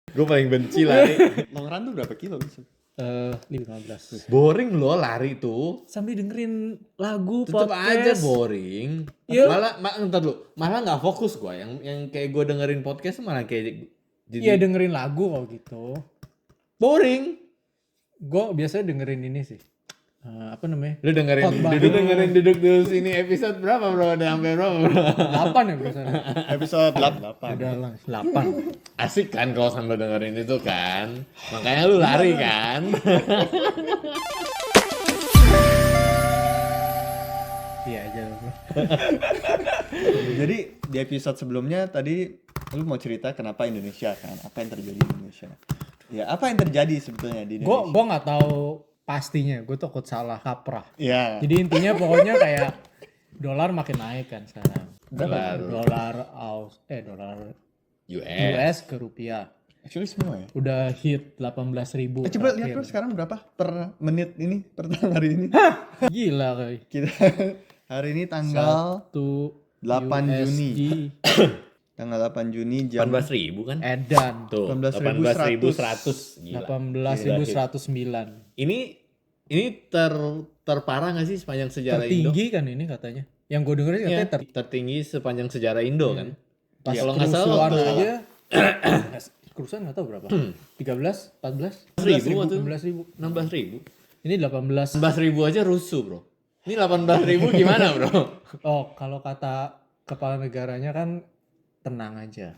Gue paling benci lari. Long run tuh berapa kilo bisa? 15. Boring loh lari tuh. Sambil dengerin lagu, Tetep podcast. aja boring. Iya. Entar dulu. Malah nggak fokus gue. Yang kayak gue dengerin podcast malah kayak Iya dengerin lagu kalau gitu. boring. Gue biasanya dengerin ini sih. Apa namanya? Lu dengerin duduk dulu sini episode berapa bro? Udah sampai berapa bro? 8 ya biasanya. Episode 8. Udah lah, 8. Asik kan kalau sambil dengerin itu kan. Makanya lu lari kan. Iya aja bro. Jadi di episode sebelumnya tadi lu mau cerita kenapa Indonesia kan? Apa yang terjadi di Indonesia? Ya, apa yang terjadi sebetulnya di Indonesia? Gue nggak tahu pastinya. Gue takut salah kaprah. Ya. Jadi intinya pokoknya kayak dolar makin naik kan sekarang. Dolar US. US ke rupiah. Actually semua ya. Udah hit 18.000. Coba lihat bro sekarang berapa per menit ini per hari ini. Gila kali. Kita hari ini tanggal 8 Juni. Tanggal 8 Juni jam 18.000 kan? Edan. Tuh, 18.100. 18.100. Gila. 18.109. Ini terparah nggak sih sepanjang sejarah Indo? Tertinggi kan ini katanya. Yang gue dengerin katanya Tertinggi sepanjang sejarah Indo kan? pas Kalau nggak salah kerusuhan waktu- aja. Kerusuhan nggak tahu berapa. 13, 14, 16.000 atau 16.000. 16.000. Ini 18. 16.000 aja rusuh bro. Ini 18.000 gimana bro? Oh, kalau kata kepala negaranya kan tenang aja.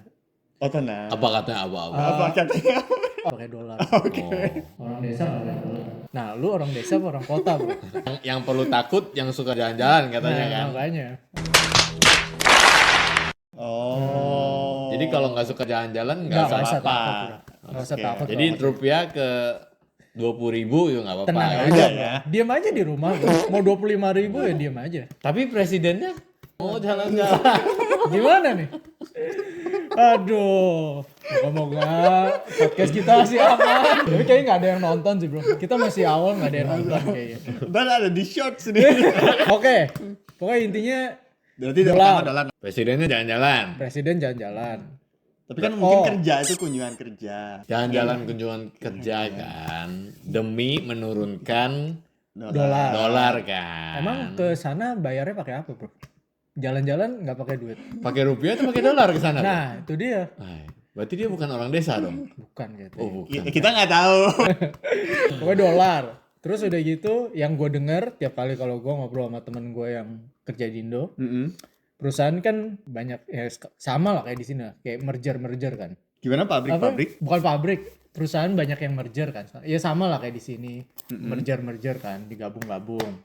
Oh tenang. Apa katanya apa-apa? Apa katanya? Pakai dolar. Oh. Orang desa nggak pakai dolar. Nah, lu orang desa apa orang kota, bro? Yang perlu takut yang suka jalan-jalan katanya kan. Makanya. Oh. Jadi kalau nggak suka jalan-jalan nggak usah usah apa-apa. takut, bro. Nggak usah Oke. takut. Jadi bro. rupiah ke 20.000 itu nggak apa-apa. Tenang Ya aja udah. ya. Diam aja di rumah, bro. Mau 25.000 ya diam aja. Tapi presidennya mau jalan-jalan. Gimana nih? Aduh, moga-moga podcast kita masih aman. Tapi kayaknya nggak ada yang nonton sih bro. Kita masih awal nggak ada yang nonton kayaknya. Dan ada di shorts nih. Oke, pokoknya intinya Berarti Dolar. pertama adalah. Presidennya jalan-jalan. presiden jalan-jalan. Tapi kan mungkin kerja itu kunjungan kerja. Jalan-jalan kunjungan kerja kan demi menurunkan dolar kan. Emang ke sana bayarnya pakai apa bro? Jalan-jalan nggak pakai duit. Pakai rupiah atau pakai dolar ke sana? Bro? Nah itu dia. Ay, berarti dia bukan orang desa dong. Bukan gitu. Oh, bukan. Kita nggak tahu. Pokoknya dolar. Terus udah gitu, yang gue denger tiap kali kalau gue ngobrol sama temen gue yang kerja di Indo, perusahaan kan banyak ya sama lah kayak di sini lah, kayak merger kan. Gimana pabrik-pabrik? Bukan pabrik, perusahaan banyak yang merger kan. Ya sama lah kayak di sini, merger kan, digabung-gabung.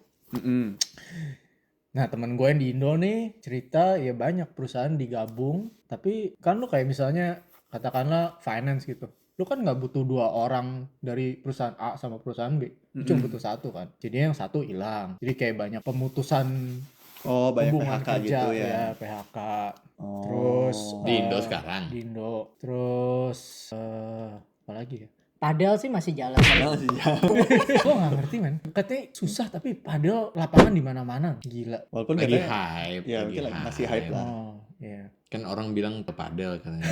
Nah temen gue yang di Indo nih cerita ya banyak perusahaan digabung, tapi kan lu kayak misalnya katakanlah finance gitu. Lu kan nggak butuh 2 orang dari perusahaan A sama perusahaan B, lu cuma butuh 1 kan. Jadi yang 1 hilang. Jadi kayak banyak pemutusan Oh banyak hubungan PHK kerja gitu ya. PHK. Oh. Terus Di Indo sekarang. di Indo. Terus apa lagi ya? Padahal sih masih jalan. Gue nggak ngerti man. Katanya susah tapi padahal lapangan di mana-mana. Gila. Walaupun Lagi katanya hype. ya, lagi mungkin masih hype lah. Oh iya. Kan orang bilang ke padel katanya.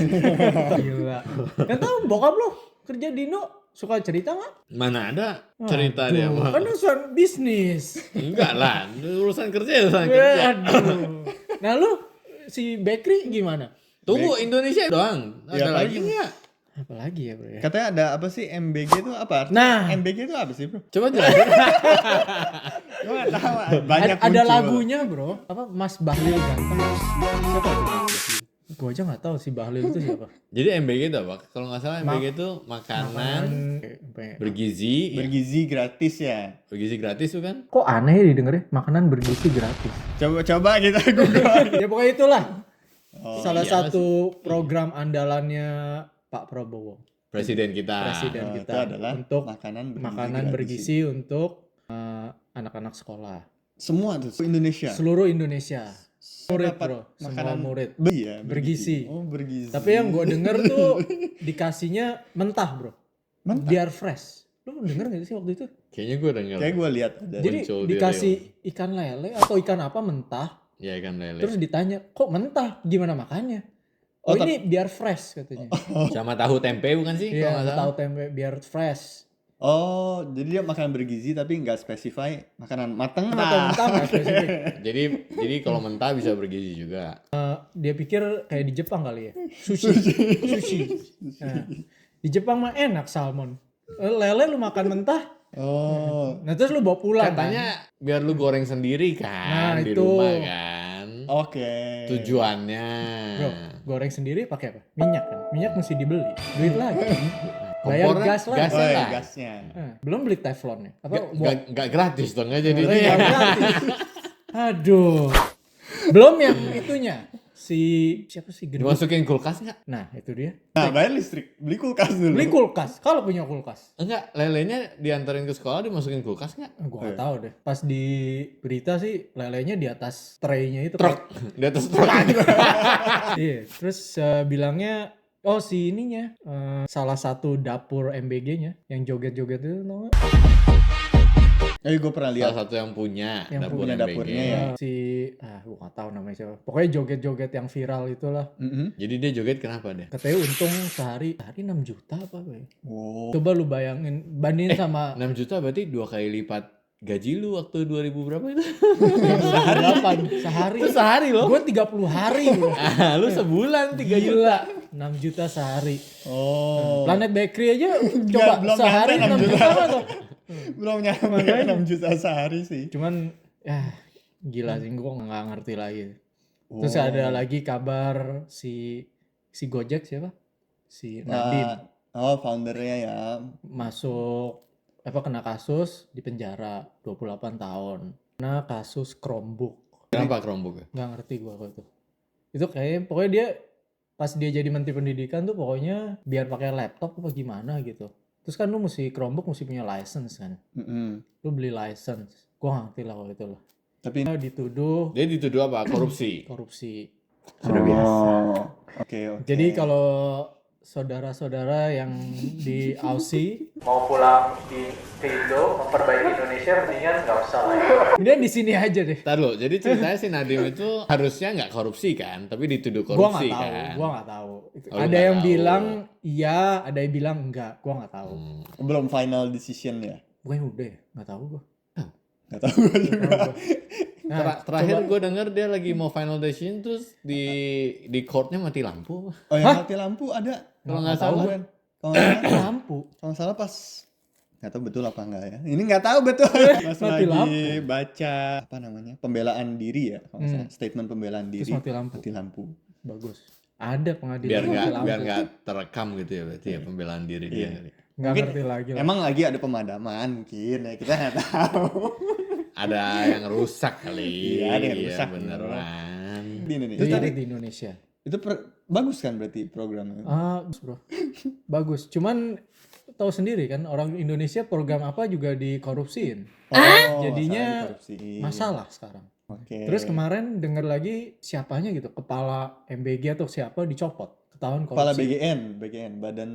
Gila. Kan tahu bokap lo kerja di Indo suka cerita nggak? Mana ada cerita dia mah. Kan urusan bisnis. Enggak lah, urusan kerja ya urusan kerja. Aduh. Nah lu si bakery gimana? Tunggu Indonesia doang. Ya, Ada lagi apalagi? enggak? Apalagi ya bro ya? Katanya ada apa sih MBG itu apa? Nah. MBG itu apa sih bro? Coba jelasin. Gue nggak tahu. Banyak Ada muncul. lagunya bro. Apa Mas Bahlil ganteng? Siapa itu? Gue aja nggak tahu si Bahlil itu siapa. Jadi MBG itu apa? Kalau nggak salah MBG itu makanan bergizi, Bergizi gratis ya. bergizi gratis tuh kan? Kok aneh ya didengarnya makanan bergizi gratis. Coba kita Google. Ya pokoknya itulah. Salah iya satu program andalannya Pak Prabowo. Presiden kita. Presiden Itu kita adalah untuk makanan bergizi untuk anak-anak sekolah. Semua tuh Indonesia. Seluruh Indonesia. Murid Dapat bro, semua makanan murid. Iya, Bergizi. Oh, bergizi. Tapi yang gue denger tuh dikasihnya mentah bro. Mentah? Biar fresh. Lu denger gak sih waktu itu? Kayaknya gue denger. Kayak gue lihat ada. Jadi muncul di dikasih ikan lele atau ikan apa mentah. Ya ikan lele. Terus ditanya, kok mentah? Gimana makannya? Oh ini biar fresh katanya. Sama tahu tempe bukan sih? Kalau Iya, nggak salah. tahu tempe biar fresh. Oh, jadi dia makanan bergizi tapi nggak spesify makanan matang. Mentah nggak spesifik. Jadi kalau mentah bisa bergizi juga. Dia pikir kayak di Jepang kali ya. Sushi. Nah, di Jepang mah enak salmon. Lele lu makan mentah. Oh, Nah terus lu bawa pulang Katanya biar lu goreng sendiri kan Nah, di itu. rumah kan. oke. Tujuannya. Bro, goreng sendiri pakai apa? Minyak kan? Minyak mesti dibeli. Duit lagi. Bayar Kompornya gas lah. gasnya Oh, ya, lah. gasnya. Belum beli teflonnya. Apa? Nggak gratis dong nggak jadi. Iya, gratis. Aduh. Belum yang itunya. Siapa sih gede? Dimasukin kulkas nggak? Nah, itu dia. Nah, bayar listrik, beli kulkas dulu. Beli kulkas. Kalau punya kulkas. Enggak, lelenya diantarin ke sekolah dimasukin kulkas nggak? Gue gak tahu deh. Pas di berita sih lelenya di atas tray-nya itu. Truk di atas truk. Iya. Terus bilangnya oh si ininya salah satu dapur MBG-nya yang joget-joget itu tau gak? Gue pernah lihat. Salah satu yang punya Yang dapur punya MBG. dapurnya ya. Gue gak tahu namanya siapa. Pokoknya joget-joget yang viral itulah. Mhm. Jadi dia joget kenapa deh? Katanya untung sehari 6 juta apa ya? Oh. Coba lu bayangin bandingin sama 6 juta berarti 2 kali lipat gaji lu waktu 2000 berapa itu? sehari. Itu sehari loh. Gue 30 hari bro. Lu sebulan 3 juta. Gila. 6 juta sehari. Oh. Planet Bakery aja coba belum sehari nyampe 6 juta atau? Belum nyampe 6 juta sehari sih. Cuman ya gila sih gue nggak ngerti lagi. Terus Oh. ada lagi kabar si Gojek siapa? Si Nadiem Foundernya ya. masuk kena kasus di penjara 28 tahun. Kena kasus Chromebook. Kenapa Chromebook? Nggak ngerti gue apa itu. Itu kayak pokoknya dia pas dia jadi menteri pendidikan tuh pokoknya biar pakai laptop apa gimana gitu. Terus kan lu mesti Chromebook mesti punya license kan. Mm-mm. Lu beli license. Gua nggak ngerti lah kalau itu lah. Tapi Dituduh Dia dituduh apa? Korupsi. sudah biasa. Oke. Jadi kalau saudara-saudara yang di Aussie mau pulang ke Indo memperbaiki Indonesia mendingan nggak usah lah ya. Kemudian di sini aja deh. Ntar lo, jadi ceritanya si Nadiem itu harusnya nggak korupsi kan, tapi dituduh Gua korupsi nggak tahu. kan. Gua nggak tahu. Oh, lu Ada nggak yang tahu. bilang iya, ada yang bilang enggak. Gua nggak tahu. Belum final decision ya. Bukannya udah ya? Nggak tahu gua. Gak tahu gue Nggak juga. tahu gua. Nah, Terakhir coba- gue denger dia lagi mau final decision terus di courtnya mati lampu. Oh yang mati lampu ada. Kalau nggak Tahu salah. gue. Kalau nggak salah- lampu. kalau nggak salah pas nggak tahu betul apa enggak ya. Ini nggak tahu betul. Pas Mati lagi lampu. baca apa namanya pembelaan diri ya. Kalau nggak salah. Statement pembelaan diri. Terus mati lampu. Mati lampu. Bagus. Ada pengadilan Biar mati lampu. nggak terekam gitu ya berarti ya pembelaan diri dia. Iya. kali. Nggak Mungkin ngerti lagi lah. Emang lagi ada pemadaman mungkin ya kita nggak tahu. Ada yang rusak kali. Iya, ada yang rusak. beneran. Di Indonesia. Jadi Tadi di Indonesia. itu bagus kan berarti programnya. Bagus bro. Bagus. Cuman tahu sendiri kan orang Indonesia program apa juga dikorupsiin. Jadinya masalah dikorupsi. Masalah sekarang. Oke. Terus kemarin dengar lagi siapanya gitu, kepala MBG atau siapa dicopot, ketahuan Kepala korupsi. BGN, Badan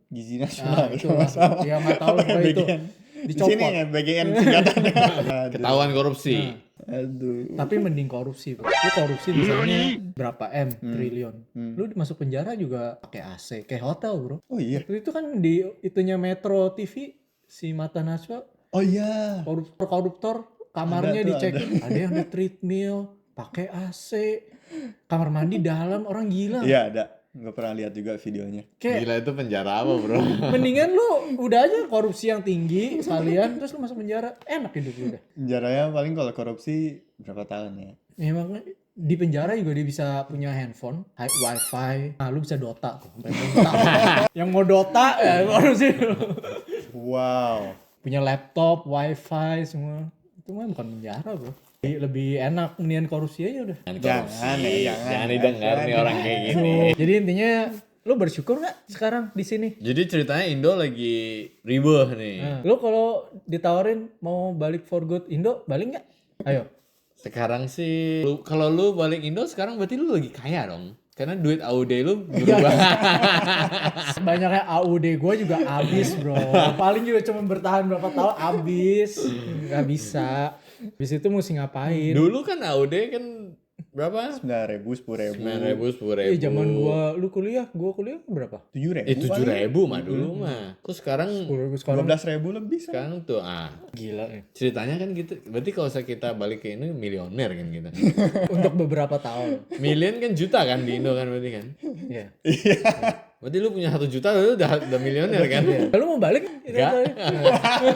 Gizi Nasional. itu kalau nggak salah. ya nggak tahu Apa ya, apa itu. BGN? Di Dicopot. sini ya BGN singkatannya. Aduh. Ketahuan korupsi. Aduh. Tapi mending korupsi bro. Lu korupsi misalnya berapa triliun. Lu masuk penjara juga pakai AC, kayak hotel bro. Oh iya. Itu kan di itunya Metro TV si Mata Najwa Oh iya. koruptor kamarnya Ada tuh, dicek ada yang di treadmill pakai AC kamar mandi dalam orang gila. Iya ada. Nggak pernah lihat juga videonya. Kayak Gila itu penjara apa bro? mendingan lu udah aja korupsi yang tinggi sekalian terus lu masuk penjara enak hidup lu udah. Penjaranya paling kalau korupsi berapa tahun ya? Memang di penjara juga dia bisa punya handphone, wifi, nah lu bisa Dota tuh sampai Dota. Yang mau Dota ya korupsi. Wow. Punya laptop, wifi semua. Itu mah bukan penjara bro. Lebih enak mendingan korupsi aja udah. Jangan ya, jangan. Jangan didengar nih orang kayak gini. Jadi intinya lu bersyukur nggak sekarang di sini? Jadi ceritanya Indo lagi ribuh nih. Nah, lu kalau ditawarin mau balik for good Indo, balik nggak? Ayo. Sekarang sih, kalau lu balik Indo sekarang berarti lu lagi kaya dong. Karena duit AUD lu berubah. Banyaknya AUD gue juga habis bro. Paling juga cuma bertahan berapa tahun habis. Nggak bisa. Habis itu mesti ngapain? Dulu kan AUD kan berapa? 9.000, 10.000. 9.000, 10.000. Iya zaman gua kuliah berapa? 7.000. 7.000 mah dulu mah. Terus sekarang 10.000 sekarang 12.000 lebih sekarang. sekarang tuh gila ya. ceritanya kan gitu. Berarti kalau kita balik ke ini milioner kan kita. Untuk beberapa tahun. Million kan juta kan di Indo kan berarti kan. Iya. Berarti lu punya 1 juta lu udah milioner kan? Lu mau balik? Enggak.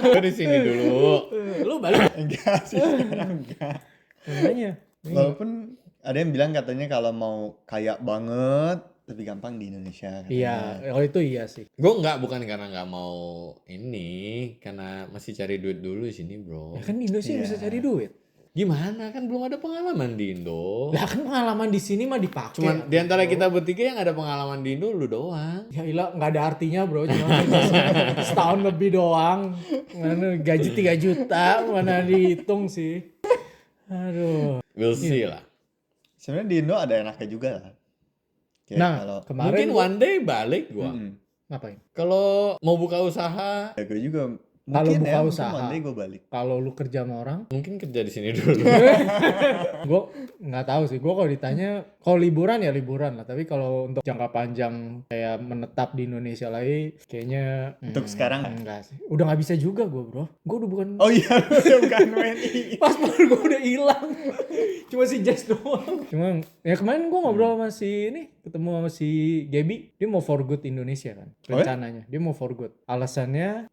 Lu di sini dulu. Lu balik. Enggak sih, sekarang enggak. Makanya. Walaupun ada yang bilang katanya kalau mau kaya banget lebih gampang di Indonesia. Iya, kalau itu iya sih. Gue bukan karena nggak mau ini, karena masih cari duit dulu di sini, bro. Ya kan di Indonesia bisa cari duit. Gimana kan belum ada pengalaman di Indo. Lah kan pengalaman di sini mah dipakai. Cuman di antara kita bertiga yang ada pengalaman di Indo lu doang. Ya ilah nggak ada artinya bro, cuma setahun lebih doang. Mana gaji 3 juta, mana dihitung sih. Aduh. We'll see lah. Sebenarnya di Indo ada enaknya juga lah. Kayak Nah, kalau kemarin Mungkin one day balik gua. ngapain? Kalau mau buka usaha, ya gue juga Kalau mungkin buka ya, mungkin usaha. one day gue balik. Kalau lu kerja sama orang, mungkin kerja di sini dulu. gue nggak tahu sih. Gue kalau ditanya, kalau liburan ya liburan lah. Tapi kalau untuk jangka panjang kayak menetap di Indonesia lagi, kayaknya Untuk sekarang enggak sih. Udah nggak bisa juga gue bro. Gue udah bukan. Oh iya, udah bukan WNI. Paspor gue udah hilang. Cuma si Jess doang. Cuma ya kemarin gue ngobrol sama si ini, ketemu sama si Gaby, dia mau for good Indonesia kan rencananya. Dia mau for good. Alasannya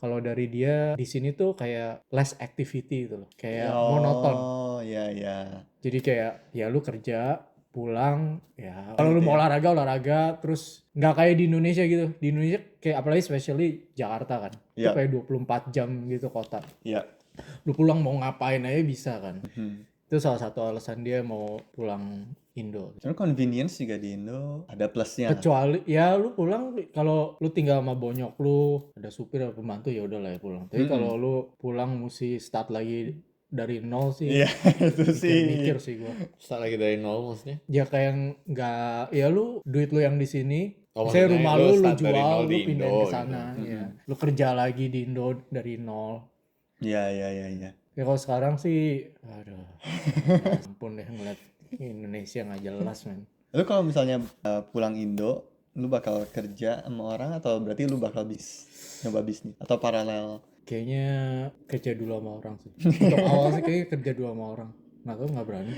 kalau dari dia di sini tuh kayak less activity gitu loh. Kayak monoton. Oh iya iya. Jadi kayak ya lu kerja, pulang, ya kalau lu mau olahraga, terus nggak kayak di Indonesia gitu. Di Indonesia kayak apalagi especially Jakarta kan. Itu kayak 24 jam gitu kota. Iya. Lu pulang mau ngapain aja bisa kan. Itu salah satu alasan dia mau pulang Indo. Cuma convenience juga di Indo ada plusnya. Kecuali ya lu pulang kalau lu tinggal sama bonyok lu, ada supir atau pembantu ya udahlah ya pulang. Tapi kalau lu pulang mesti start lagi dari nol sih. Iya, itu sih. Mikir sih gua. Start lagi dari nol maksudnya. Ya kayak nggak ya lu duit lu yang di sini, Oh, saya maksudnya rumah lu lu start dari jual, nol lu di pindahin Indo, ke sana ya. Lu kerja lagi di Indo dari nol. Iya iya iya iya. Ya kalau sekarang sih aduh. Ya ampun deh ngeliat Indonesia nggak jelas men. Lu kalau misalnya pulang Indo, lu bakal kerja sama orang atau berarti lu bakal nyoba bisnis atau paralel? Kayaknya kerja dulu sama orang sih. Untuk awal sih kayaknya kerja dulu sama orang. Nggak tahu nggak berani.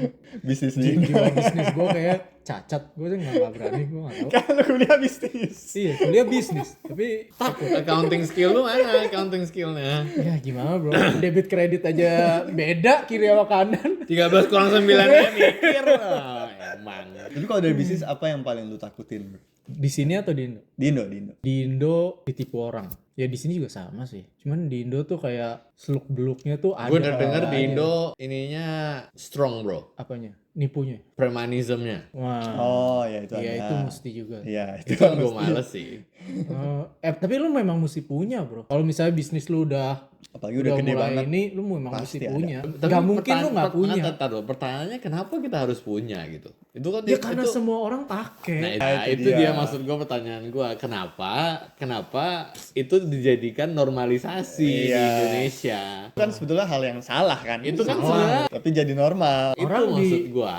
Bisnis di Indo. Jiwa bisnis gue kayak cacat. Gue tuh nggak berani. Gue nggak tahu. Kan lu kuliah bisnis. Iya kuliah bisnis. Tapi Accounting skill lu mana? Accounting skillnya. ya gimana bro. Debit kredit aja beda kiri sama kanan. 13 kurang 9 ya mikir. Emang. Tapi kalau dari bisnis apa yang paling lu takutin, bro? Di sini atau di Indo? Di Indo, di Indo. Di Indo ditipu orang. Ya di sini juga sama sih. Cuman di Indo tuh kayak seluk beluknya tuh ada. Gue udah denger di Indo ininya strong bro. Apanya? Nipunya. Premanismnya. Wah. Oh ya itu Iya ada. itu mesti juga. Iya Itu kan gue males sih. Tapi lu memang mesti punya bro. Kalau misalnya bisnis lu udah Apalagi udah gede mulai banget. ini, lu memang Pasti mesti ada. punya. Gak mungkin lu gak punya. Pertanyaannya kenapa kita harus punya gitu? Itu kan Ya karena itu, semua orang pakai. Nah, itu itu dia. dia maksud gue pertanyaan gue. Kenapa itu dijadikan normalisasi di Iya. Indonesia? Itu kan sebetulnya hal yang salah kan. Itu kan Salah. sebenarnya tapi jadi normal. itu Orang maksud gue.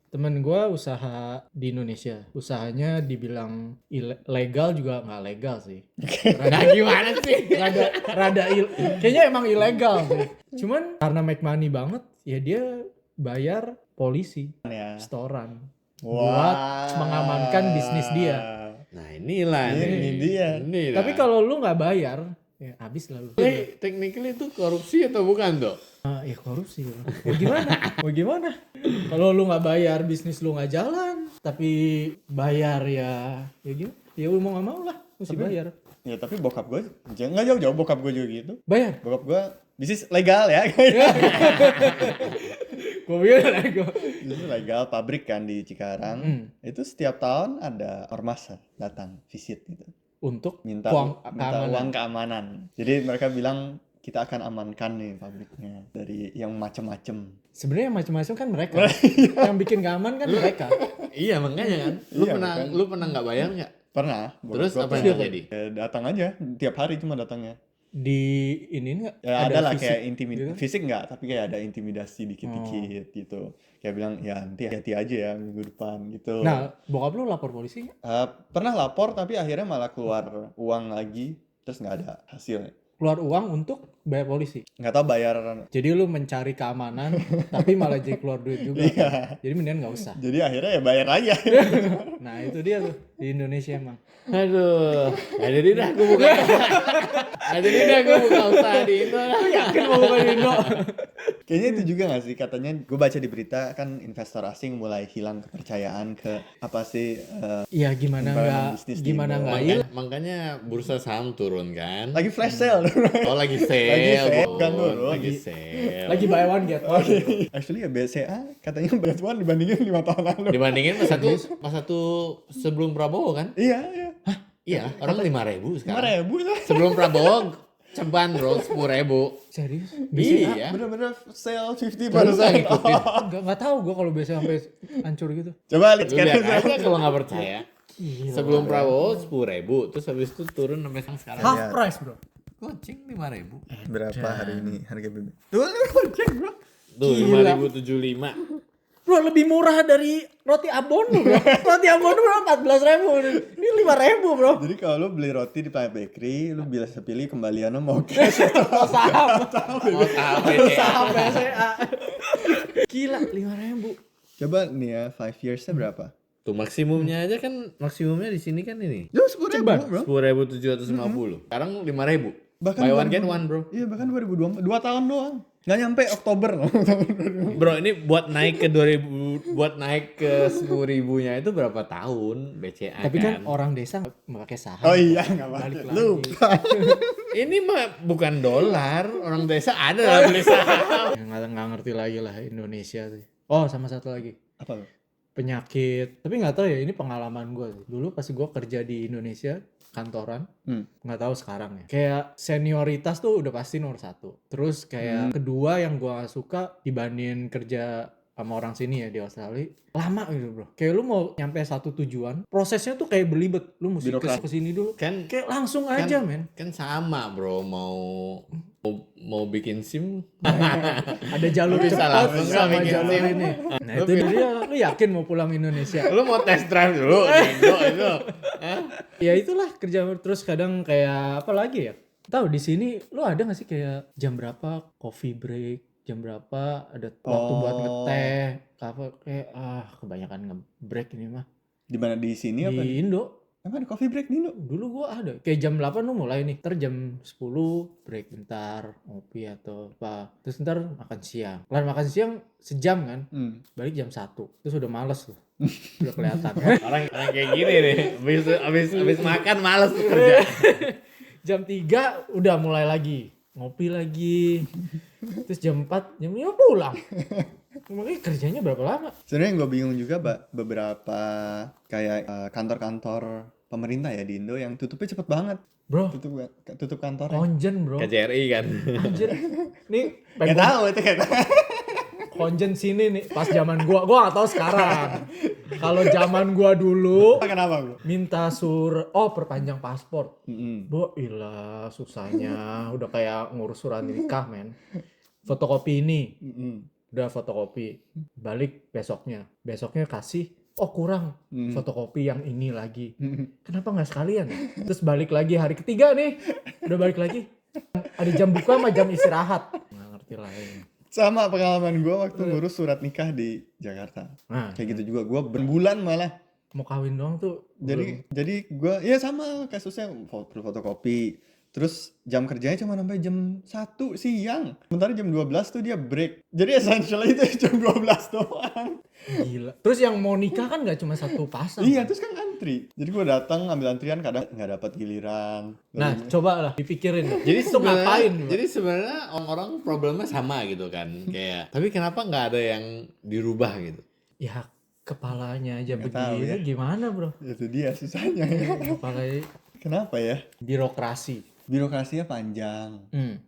Temen gue usaha di Indonesia, usahanya dibilang legal juga nggak legal sih. Nah gimana sih? Kayaknya emang ilegal sih. Cuman karena make money banget, ya dia bayar polisi, Ya. setoran, Wah. buat mengamankan bisnis dia. Nah inilah Ini dia. Inilah. Tapi kalau lu nggak bayar, ya habis lah lu. technically itu korupsi atau bukan tuh? Ya korupsi. Mau gimana? Mau gimana? Kalau lu nggak bayar, bisnis lu nggak jalan, tapi bayar ya gimana? Ya lu mau nggak mau lah, mesti bayar. Ya tapi bokap gue nggak jauh-jauh, bokap gue juga gitu. Bayar. Bokap gue bisnis legal ya. Gue bilang legal. Bisnis legal, pabrik kan di Cikarang. Itu setiap tahun ada ormas datang visit gitu. Untuk Minta keamanan. uang keamanan. Jadi mereka bilang kita akan amankan nih pabriknya dari yang macem-macem. Sebenarnya macam-macam kan mereka. Yang bikin gak aman kan mereka. Iya makanya kan. Iya, Lu pernah nggak bayar nggak? Pernah. Terus bokap apa gua yang terjadi? datang aja tiap hari cuma datangnya. di ini enggak Ya ada lah fisik kayak gitu? fisik nggak, tapi kayak ada intimidasi dikit-dikit gitu. Kayak bilang ya nanti hati aja ya minggu depan gitu. Nah, bokap lu lapor polisi nggak? Pernah lapor tapi akhirnya malah keluar uang lagi, terus nggak ada hasilnya. Keluar uang untuk bayar polisi. Nggak tahu bayar. Jadi lu mencari keamanan tapi malah jadi keluar duit juga. Iya. Kan? Jadi mendingan nggak usah. Jadi akhirnya ya bayar aja. Nah, itu dia tuh di Indonesia emang. Aduh, jadi dah gue buka. Jadi dah gue buka usaha di Indo lah. Yakin mau buka di Indo? Kayaknya itu juga gak sih, katanya gue baca di berita kan investor asing mulai hilang kepercayaan ke apa sih Iya, gimana environment nggak bisnis di gimana Indo. nggak Makanya bursa saham turun kan? lagi flash sale. Oh lagi sale, Lagi sale, kan Bun. turun. Lagi sale. lagi buy one get one. Actually ya BCA katanya bet one dibandingin 5 tahun lalu. Dibandingin pas satu sebelum Prabowo kan? Iya, iya. Iya, orang 5.000 sekarang. 5.000 lah. Sebelum Prabowo ceban bro 10.000. Serius? Iya. Bener-bener sale 50%. Baru saya ngikutin. Nggak tahu gue kalau biasa sampai hancur gitu. Coba lihat Lu lihat sekarang. aja kalau nggak percaya. Gila. Sebelum Prabowo 10.000, terus habis itu turun sampai sekarang. Half price bro. Goceng 5.000. Berapa hari ini harga BB? Tuh, cek bro. Tuh Gila. 5.075. Bro lebih murah dari roti Abono bro. Roti Abono bro 14.000. Ini 5.000 bro. Jadi kalau lu beli roti di Planet Bakery, lu bisa pilih kembaliannya mau cash atau Saham. Oh, tahu Saham ya. BCA. Gila 5.000. Coba nih ya, 5 years-nya berapa? Tuh maksimumnya aja kan, maksimumnya di sini kan ini. Lu 10.000 bro. 10.750. Sekarang 5.000. Bahkan Buy one 2000. get one bro. Iya, bahkan 2024, 2 tahun doang. Nggak nyampe Oktober loh. Bro ini buat naik ke 2000, buat naik ke 10.000-nya itu berapa tahun BCA Tapi kan orang desa nggak pakai saham. Oh iya, nggak Balik pakai. lagi. Lupa. Ini mah bukan dolar, orang desa ada lah beli saham. Nggak ngerti lagi lah Indonesia sih. Oh sama satu lagi. Apa lo? Penyakit. Tapi nggak tahu ya ini pengalaman gue sih. Dulu pas gue kerja di Indonesia kantoran, nggak tahu sekarang ya. Kayak senioritas tuh udah pasti nomor satu. Terus kayak kedua yang gue gak suka dibanding kerja sama orang sini ya di Australia, lama gitu bro. Kayak lu mau nyampe satu tujuan, prosesnya tuh kayak belibet. Lu mesti Birokrat. ke sini dulu. Kan Kayak langsung aja men. kan sama bro, mau bikin SIM. Ada jalur Bisa cepat langsung sama bikin jalur SIM. ini. Nah itu dia. Lu yakin mau pulang Indonesia? Lu mau test drive dulu di Indo itu. Hah? Ya itulah kerja terus kadang kayak apa lagi ya? Tahu di sini lu ada nggak sih kayak jam berapa coffee break, jam berapa ada waktu buat ngeteh, kayak kebanyakan nge-break ini mah. Di mana di sini apa? Di Indo Emang ada coffee break nih, Indo? dulu gua ada kayak jam 8 lu mulai nih, ntar jam 10 break bentar ngopi atau apa, terus ntar makan siang. Kelar makan siang sejam kan, balik jam 1 terus udah males tuh. Udah kelihatan. Orang kayak gini nih, habis makan males tuh kerja. Jam 3 udah mulai lagi ngopi lagi, terus jam 4 jam 5 pulang. Makanya kerjanya berapa lama? Sebenarnya yang gue bingung juga beberapa kayak kantor-kantor pemerintah ya di Indo yang tutupnya cepet banget. Bro, Tutup kantor. konjen bro. KJRI kan. Anjir. Nih, Gak tahu itu kayak konjen sini nih pas zaman gua gak tahu sekarang. Kalau zaman gua dulu kenapa bro? minta perpanjang paspor. Bo, ilah susahnya. Udah kayak ngurus surat nikah, men. Fotokopi ini. Udah fotokopi. Balik besoknya kasih, oh kurang fotokopi yang ini lagi. Kenapa nggak sekalian? Terus balik lagi hari ketiga nih, udah balik lagi. Ada jam buka sama jam istirahat. Nggak ngerti lah ini. Sama pengalaman gue waktu ngurus surat nikah di Jakarta. Nah, Kayak gitu juga, gue berbulan malah. mau kawin doang tuh. Jadi gue ya sama kasusnya perlu fotokopi. Terus jam kerjanya cuma sampai jam 1 siang. Sementara jam 12 tuh dia break. Jadi essentially itu jam 12 doang. Gila. Terus yang mau nikah kan nggak cuma satu pasang. Iya, terus kan antri. Jadi gue datang ambil antrian kadang nggak dapat giliran. Nah, coba lah dipikirin. Jadi itu ngapain? sebenarnya orang-orang problemnya sama gitu kan. Kayak tapi kenapa nggak ada yang dirubah gitu? Ya kepalanya aja Nggak tahu begini ya. gimana bro? Itu dia susahnya ya. Kepalanya Kenapa ya? birokrasi. Birokrasinya panjang. Hmm.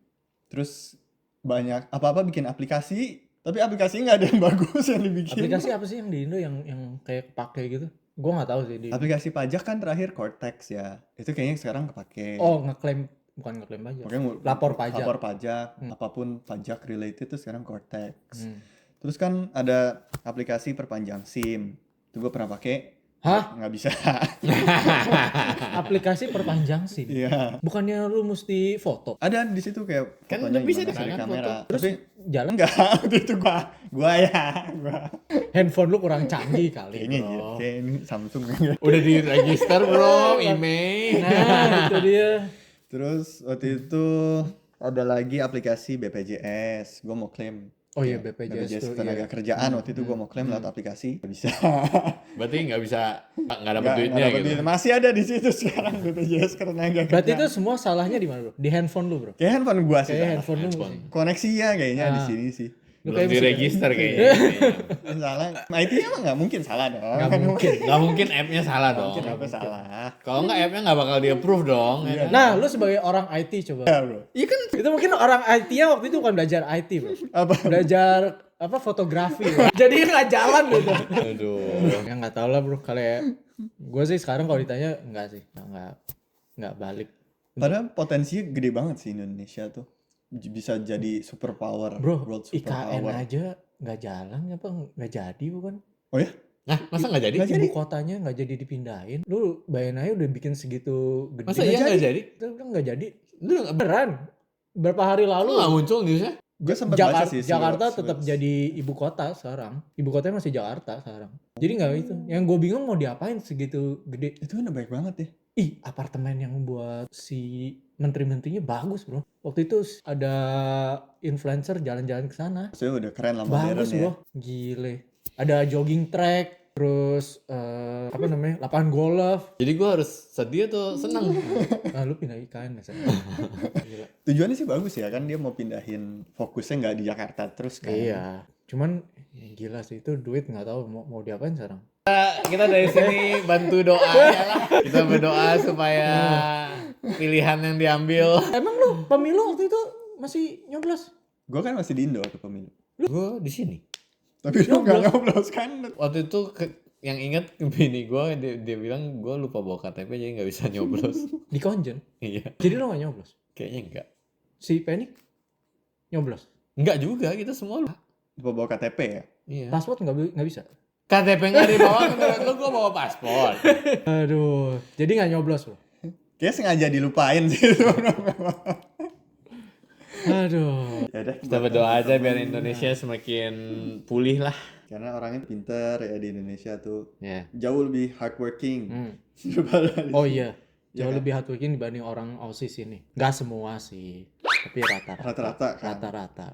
Terus banyak apa-apa bikin aplikasi, tapi aplikasinya nggak ada yang bagus yang dibikin. Aplikasi apa sih yang di Indo yang kayak kepake gitu? Gue nggak tahu sih di. Aplikasi pajak kan terakhir Cortex ya. Itu kayaknya sekarang kepake. Oh, ngeklaim bukan ngeklaim pajak. Pokoknya Lapor pajak. Lapor pajak, apapun pajak related itu sekarang Cortex. Hmm. Terus kan ada aplikasi perpanjang SIM. Itu gue pernah pakai. Hah? Nggak bisa. Aplikasi perpanjang SIM. Iya. Bukannya lu mesti foto? Ada di situ kayak Kan fotonya udah bisa gimana dari kan kamera. foto. Tapi Jalan enggak, waktu itu gua ya. handphone lu kurang canggih kali, Kayaknya iya, bro. kayak ini Samsung. Udah diregister bro, email. Nah, itu dia. Terus waktu itu ada lagi aplikasi BPJS. Gua mau klaim. Oh iya, BPJS tuh, tenaga iya. kerjaan waktu itu gua mau klaim lewat aplikasi. Nggak bisa. Berarti nggak bisa, nggak dapet Nggak duitnya dapet gitu. duit. Masih ada di situ sekarang BPJS tenaga kerjaan. Berarti itu semua salahnya di mana, bro? Di handphone lu, bro. Kayak handphone gua sih. Kayak salah. handphone lu Handphone. mesti. Koneksinya kayaknya di Ah. sini sih. Lu Belum kayak mesti- diregister kayaknya. Salah. IT-nya emang nggak mungkin salah dong. Nggak mungkin. Nggak mungkin app-nya salah dong. Mungkin apa salah. Kalau nggak app-nya nggak bakal di-approve dong. ya kan? Nah, lu sebagai orang IT coba. Ya, bro. Iya kan, itu mungkin orang IT-nya waktu itu bukan belajar IT, bro. Apa? Belajar apa fotografi. Bro. Jadi nggak jalan gitu. Aduh. Ya nggak tahu lah, bro. Kayak gue sih sekarang kalau ditanya enggak sih, nggak balik. Padahal potensinya gede banget sih Indonesia tuh. Bisa jadi superpower, Bro, world IKN superpower. aja nggak jalan apa nggak jadi bukan? Oh ya? Nah, masa nggak jadi? Nggak jadi. Ibu kotanya nggak jadi dipindahin. Lu bayangin aja udah bikin segitu gede. Masa iya nggak jadi? Itu kan nggak jadi. Lu nggak Beneran. Berapa hari lalu nggak muncul newsnya? Gue sempat baca Jakarta, sih. Jakarta sewot- tetap sewot- jadi ibu kota sekarang. Ibu kotanya masih Jakarta sekarang. Jadi nggak itu. Yang gue bingung mau diapain segitu gede. Itu udah baik banget ya. Ih, apartemen yang buat si menteri-menterinya bagus, bro. Waktu itu ada influencer jalan-jalan ke sana. Maksudnya udah keren lah modern Bagus, ya. bro. Gile. Ada jogging track, terus apa namanya? Lapangan golf. Jadi gue harus sedih atau senang? Nah, lu pindah IKN ya, Sen. Gila. Tujuannya sih bagus ya kan dia mau pindahin fokusnya nggak di Jakarta terus kan. Iya. Cuman ya gila sih itu duit nggak tahu mau diapain sekarang. Kita dari sini bantu doa ya lah. Kita berdoa supaya pilihan yang diambil. Emang lu pemilu waktu itu masih nyoblos? Gue kan masih di Indo waktu pemilu. Gue di sini. Tapi lu nggak nyoblos kan. Waktu itu yang ingat bini gue dia bilang gue lupa bawa KTP jadi nggak bisa nyoblos. Di Konjen. Iya, Jadi lu nggak nyoblos? kayaknya enggak. Si Penny nyoblos? Enggak juga, kita semua lu. Lupa bawa KTP ya. Iya. Paspor nggak bisa? KTP nggak dibawa, menurut lu gue bawa paspor. Aduh. Jadi nggak nyoblos lo? Kayaknya sengaja dilupain sih. Aduh. Ya udah. Kita berdoa aja biar Indonesia semakin pulih lah. Karena orangnya pinter ya di Indonesia tuh. Ya. Jauh lebih hardworking. Hmm. Daripada di Oh sini. iya. Jauh Iya kan? lebih hardworking dibanding orang Aussie sini. Nggak semua sih. Tapi rata-rata. Rata-rata kan. Rata-rata.